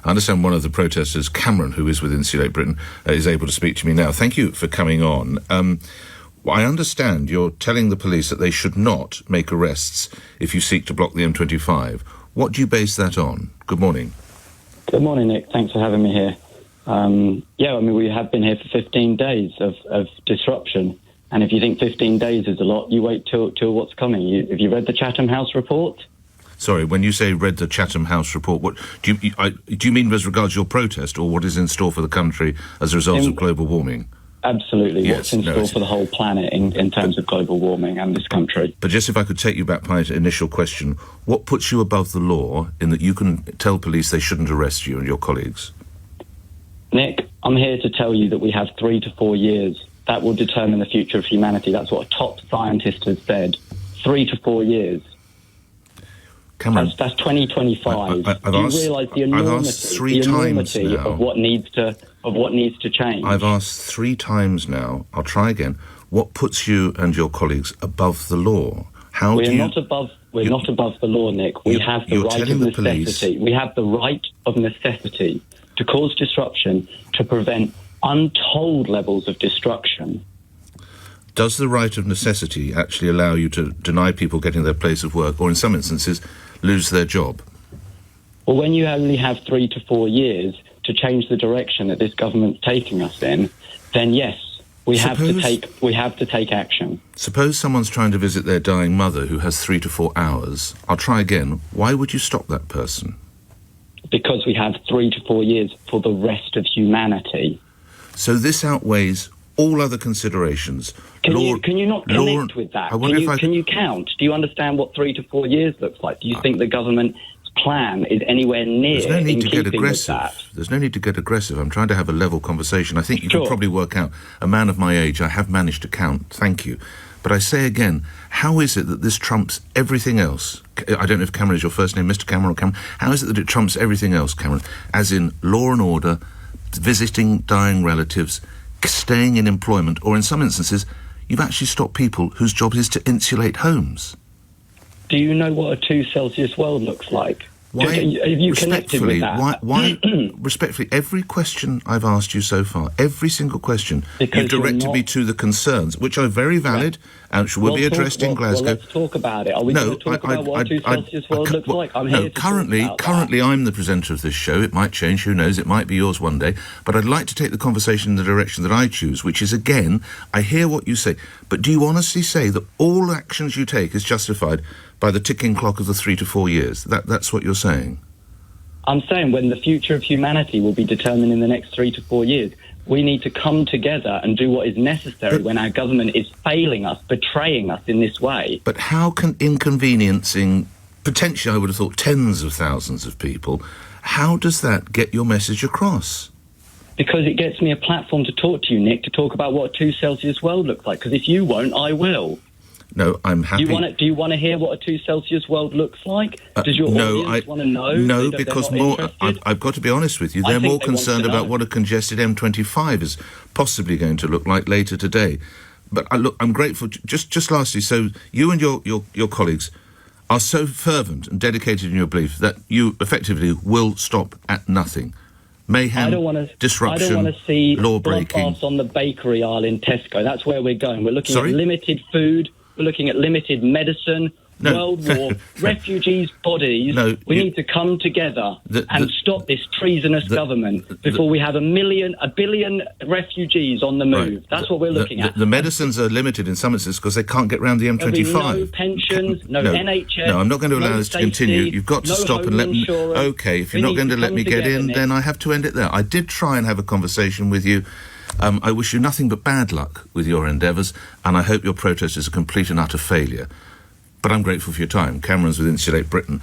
I understand one of the protesters, Cameron, who is with Insulate Britain, is able to speak to me now. Thank you for coming on. I understand you're telling the police that they should not make arrests if you seek to block the M25. What do you base that on? Good morning. Good morning, Nick. Thanks for having me here. We have been here for 15 days of disruption. And if you think 15 days is a lot, you wait till what's coming. Have you read the Chatham House report? Sorry, when you say read the Chatham House report, what do you mean as regards your protest, or what is in store for the country as a result of global warming? Absolutely. Yes, what's in store for the whole planet in terms of global warming and this country. But just if I could take you back to my initial question, what puts you above the law in that you can tell police they shouldn't arrest you and your colleagues? Nick, I'm here to tell you that we have 3 to 4 years. That will determine the future of humanity. That's what a top scientist has said. 3 to 4 years. Cameron, that's 2025. Do you realise the enormity of what needs to change? I've asked 3 times now. I'll try again. What puts you and your colleagues above the law? We're not above the law, Nick. We have the right of necessity. We have the right of necessity to cause disruption, to prevent untold levels of destruction. Does the right of necessity actually allow you to deny people getting their place of work, or in some instances, lose their job? Well, when you only have 3 to 4 years to change the direction that this government's taking us in, then yes, we have to take action. Suppose someone's trying to visit their dying mother who has 3 to 4 hours. I'll try again. Why would you stop that person? Because we have 3 to 4 years for the rest of humanity. So this outweighs all other considerations. Can you not connect with that? Can you count? Do you understand what 3 to 4 years looks like? Do you think the government's plan is anywhere near? There's no need to get aggressive. There's no need to get aggressive. I'm trying to have a level conversation. I think you can probably work out. A man of my age, I have managed to count. Thank you. But I say again, how is it that this trumps everything else? I don't know if Cameron is your first name, Mr. Cameron or Cameron. How is it that it trumps everything else, Cameron? As in law and order, visiting dying relatives, staying in employment, or in some instances, you've actually stopped people whose job is to insulate homes. Do you know what a 2 Celsius world looks like? Why, have you connected with that? Why respectfully, every question I've asked you so far, every single question, you've directed me to the concerns, which are very valid and will be addressed in Glasgow. Well, let's talk about it. Are we going to talk about what a 2 Celsius world looks like? I'm here to currently I'm the presenter of this show. It might change, who knows, it might be yours one day. But I'd like to take the conversation in the direction that I choose, which is, again, I hear what you say, but do you honestly say that all actions you take is justified by the ticking clock of the 3 to 4 years? That's what you're saying? I'm saying when the future of humanity will be determined in the next 3 to 4 years, we need to come together and do what is necessary when our government is failing us, betraying us in this way. But how can inconveniencing, potentially I would have thought, tens of thousands of people, how does that get your message across? Because it gets me a platform to talk to you, Nick, to talk about what a 2 Celsius world looks like. Because if you won't, I will. No, I'm happy. Do you want to hear what a 2 Celsius world looks like? Does your audience want to know? No, because I've got to be honest with you. They're more concerned about what a congested M25 is possibly going to look like later today. But I'm grateful. Just lastly, so you and your colleagues are so fervent and dedicated in your belief that you effectively will stop at nothing. Mayhem, disruption, I don't want to see law breaking bloodbaths on the bakery aisle in Tesco. That's where we're going. We're looking at limited food. We're looking at limited medicine, World War, refugees' bodies. We need to come together and stop this treasonous government before we have a billion refugees on the move. Right. That's what we're looking at. The medicines are limited in some instances because they can't get round the M25. There'll be no pensions, no NHS. No, I'm not going to allow this to continue. You've got to stop and let me... OK, if you're not going to let me get in, then I have to end it there. I did try and have a conversation with you. I wish you nothing but bad luck with your endeavours, and I hope your protest is a complete and utter failure. But I'm grateful for your time. Cameron's with Insulate Britain.